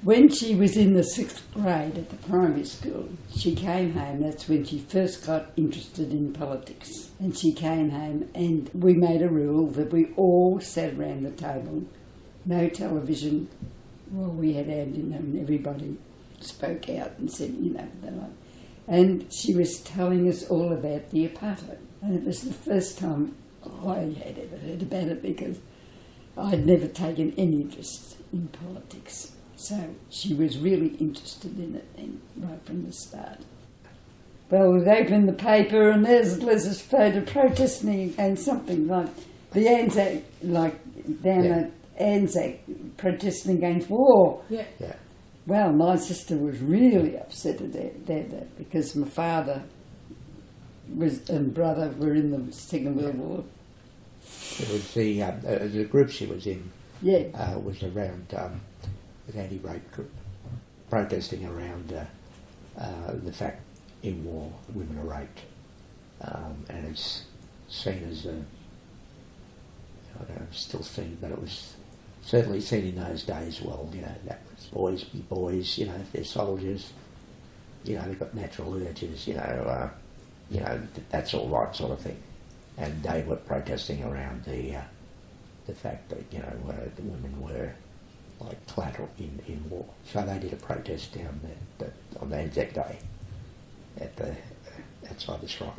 When she was in the 6th grade at the primary school, she came home. That's when she first got interested in politics. And she came home and we made a rule that we all sat around the table, no television. Well, we had our dinner and everybody spoke out and said, and she was telling us all about the apartheid. And it was the first time I had ever heard about it because I'd never taken any interest in politics. So she was really interested in it then, right from the start. Well, we've opened the paper and there's Les's photo protesting against something like the Anzac, at Anzac protesting against war. Yeah. Well, my sister was really upset at that because my father and brother were in the Second World War. It was the group she was in. Yeah. Was around an anti-rape group, protesting around the fact in war women are raped, and it's seen as I don't know, still seen, but it was certainly seen in those days. Well, that was boys be boys. If they're soldiers, they've got natural urges. That's all right, sort of thing. And they were protesting around the fact that the women were like collateral in war. So they did a protest down there on the Anzac Day outside the shrine.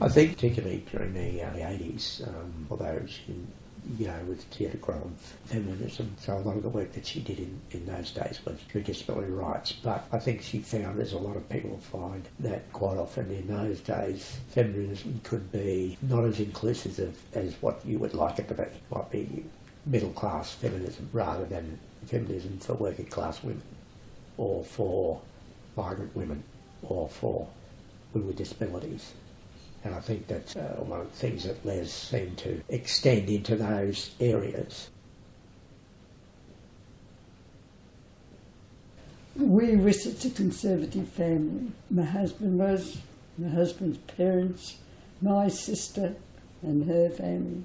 I think particularly during the 80s, although she had a grown feminism, so a lot of the work that she did in those days was through disability rights. But I think she found, as a lot of people find, that quite often in those days feminism could be not as inclusive as what you would like it to be. It might be middle class feminism rather than feminism for working class women or for migrant women or for women with disabilities. And I think that's one of the things that Les seemed to extend into those areas. We were such a conservative family. My husband's parents, my sister and her family.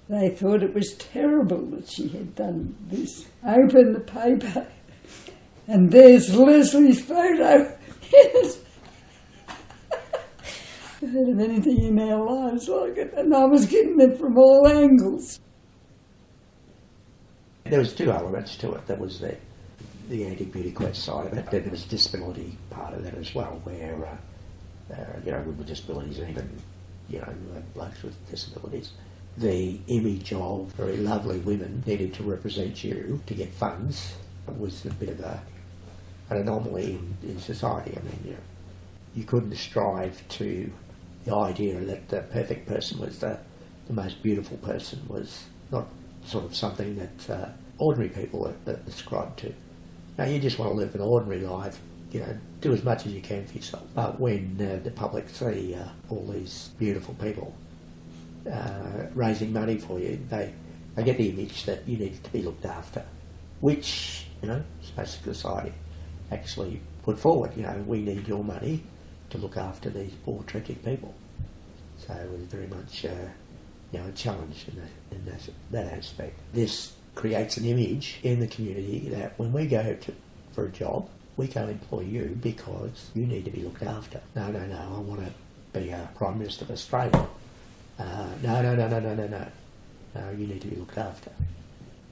They thought it was terrible that she had done this. I opened the paper and there's Lesley's photo. I heard of anything in our lives like it, and I was getting it from all angles. There was two elements to it. There was the anti-beauty quest side of it, but there was the disability part of that as well, where women with disabilities and even blokes with disabilities. The image of very lovely women needing to represent you to get funds was a bit of an anomaly in society. I mean, you couldn't strive to the idea that the perfect person was the most beautiful person was not sort of something that ordinary people ascribe to. Now, you just want to live an ordinary life, do as much as you can for yourself. But when the public see all these beautiful people raising money for you, they get the image that you need to be looked after, which, Spastic Society actually put forward. We need your money to look after these poor, tragic people. So it was very much, a challenge in that aspect. This creates an image in the community that when we go for a job, we can't employ you because you need to be looked after. No, I want to be a Prime Minister of Australia. No, you need to be looked after.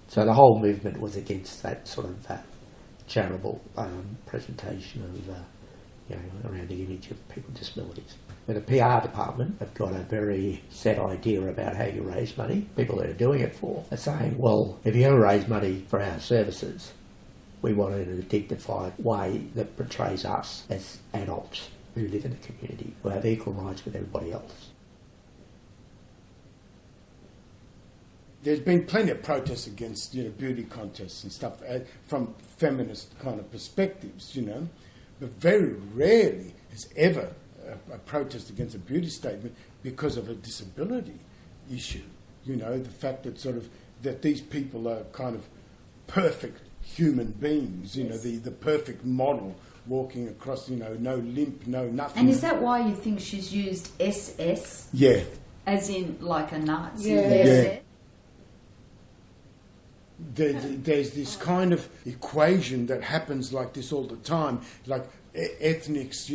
So the whole movement was against that sort of charitable presentation of around the image of people with disabilities. But the PR department have got a very set idea about how you raise money. People that are doing it for are saying, well, if you're going to raise money for our services, we want it in a dignified way that portrays us as adults who live in the community, who have equal rights with everybody else. There's been plenty of protests against beauty contests and stuff from feminist kind of perspectives, but very rarely is ever a protest against a beauty statement because of a disability issue. The fact that that these people are kind of perfect human beings, Yes. the perfect model walking across, no limp, no nothing. And is that why you think she's used SS? Yeah. As in like a Nazi? Yeah. there's this kind of equation that happens like this all the time, like ethnics,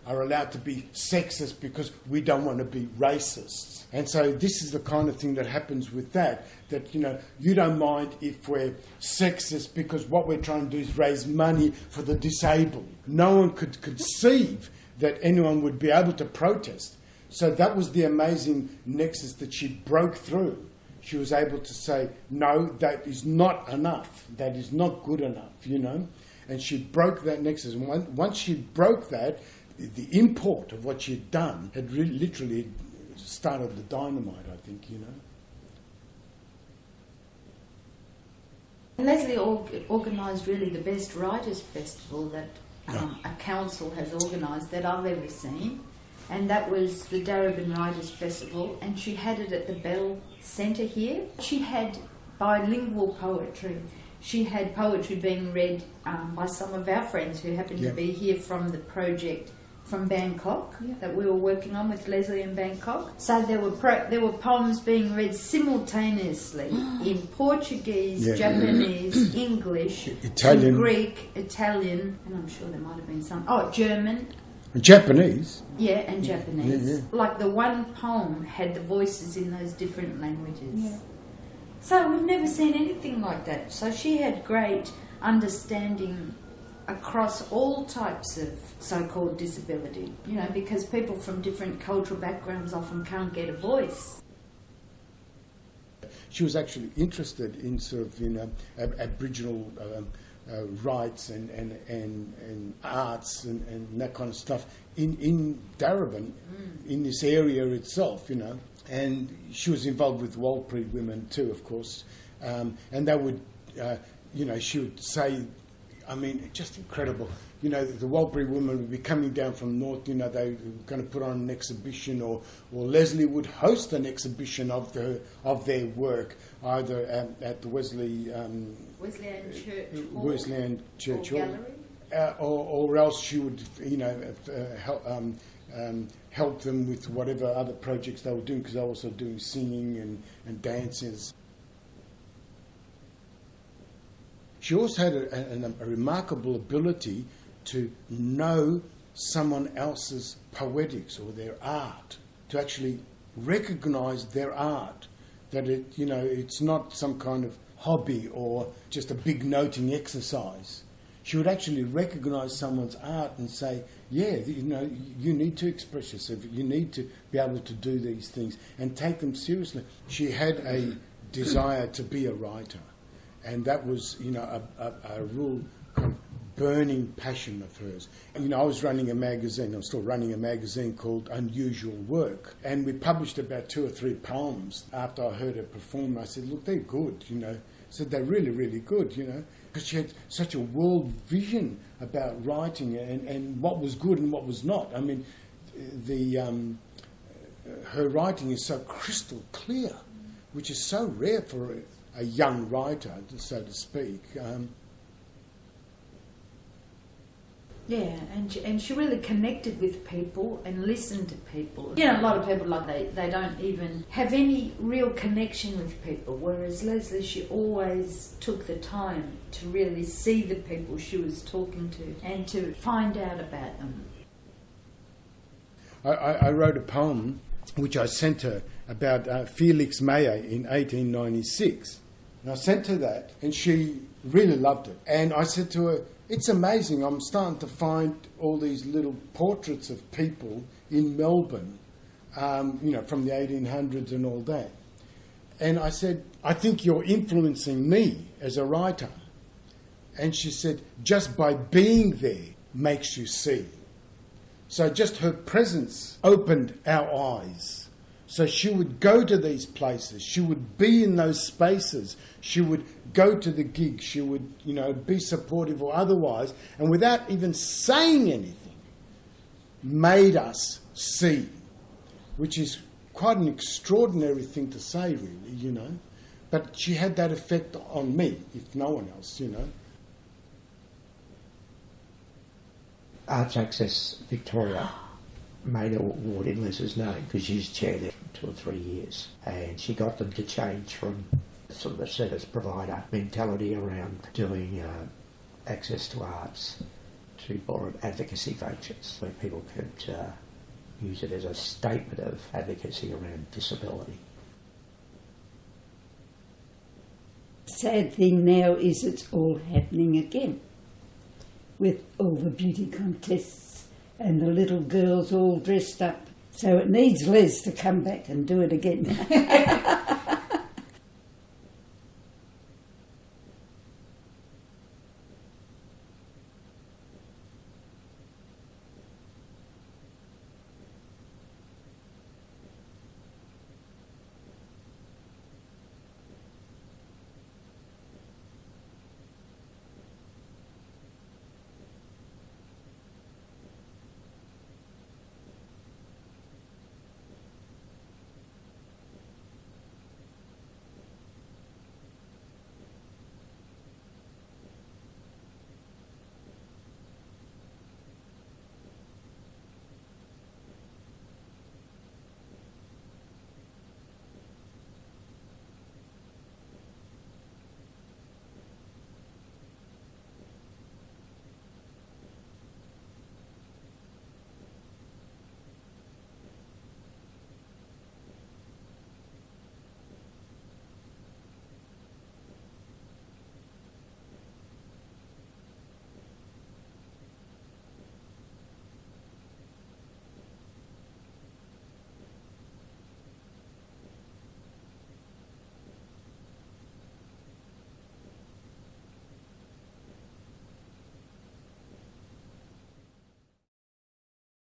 are allowed to be sexist because we don't want to be racists. And so this is the kind of thing that happens with that you don't mind if we're sexist because what we're trying to do is raise money for the disabled. No one could conceive that anyone would be able to protest. So that was the amazing nexus that she broke through. She was able to say, no, that is not enough. That is not good enough, And she broke that nexus. And once she broke that, the import of what she'd done had literally started the dynamite, I think, Lesley organised really the best writers' festival that a council has organised that I've ever seen. And that was the Darebin Writers' Festival, and she had it at the Bell Centre here. She had bilingual poetry. She had poetry being read by some of our friends who happened to be here from the project from Bangkok that we were working on with Lesley in Bangkok. So there were poems being read simultaneously in Portuguese, Japanese, English, Italian, Greek, Italian, and I'm sure there might have been some. German. Japanese. Yeah, and Japanese. Like the one poem had the voices in those different languages. Yeah. So we've never seen anything like that. So she had great understanding across all types of so-called disability, because people from different cultural backgrounds often can't get a voice. She was actually interested in sort of, Aboriginal rights and arts and that kind of stuff in Darebin, in this area itself, And she was involved with Warlpiri women too, of course. And they would, she would say, just incredible. The Warlpiri women would be coming down from north, they were going to put on an exhibition, or Lesley would host an exhibition of their work, either at the Wesleyan Church Gallery, or else she would, help them with whatever other projects they were doing, because they were also doing singing and dances. She also had a remarkable ability to know someone else's poetics or their art, to actually recognise their art, that it's not some kind of hobby or just a big noting exercise. She would actually recognise someone's art and say, you need to express yourself, you need to be able to do these things and take them seriously. She had a desire to be a writer, and that was, a real kind of burning passion of hers. I was running a magazine, I'm still running a magazine called Unusual Work, and we published about 2 or 3 poems after I heard her perform. I said, look, they're good, I said, they're really, really good, because she had such a world vision about writing and what was good and what was not. Her writing is so crystal clear, which is so rare for a young writer, so to speak. And she really connected with people and listened to people. A lot of people, they don't even have any real connection with people, whereas Lesley, she always took the time to really see the people she was talking to and to find out about them. I wrote a poem which I sent her about Felix Meyer in 1896. And I sent her that, and she really loved it. And I said to her, it's amazing, I'm starting to find all these little portraits of people in Melbourne, from the 1800s and all that. And I said, I think you're influencing me as a writer. And she said, just by being there makes you see. So just her presence opened our eyes. So she would go to these places, she would be in those spaces, she would go to the gig, she would, be supportive or otherwise, and without even saying anything, made us see, which is quite an extraordinary thing to say, really, But she had that effect on me, if no one else, Arts Access Victoria made an award in Lesley's name because she's chaired it for 2 or 3 years, and she got them to change from sort of a service provider mentality around doing access to arts to more advocacy functions where people could use it as a statement of advocacy around disability. Sad thing now is it's all happening again with all the beauty contests and the little girls all dressed up. So it needs Les to come back and do it again.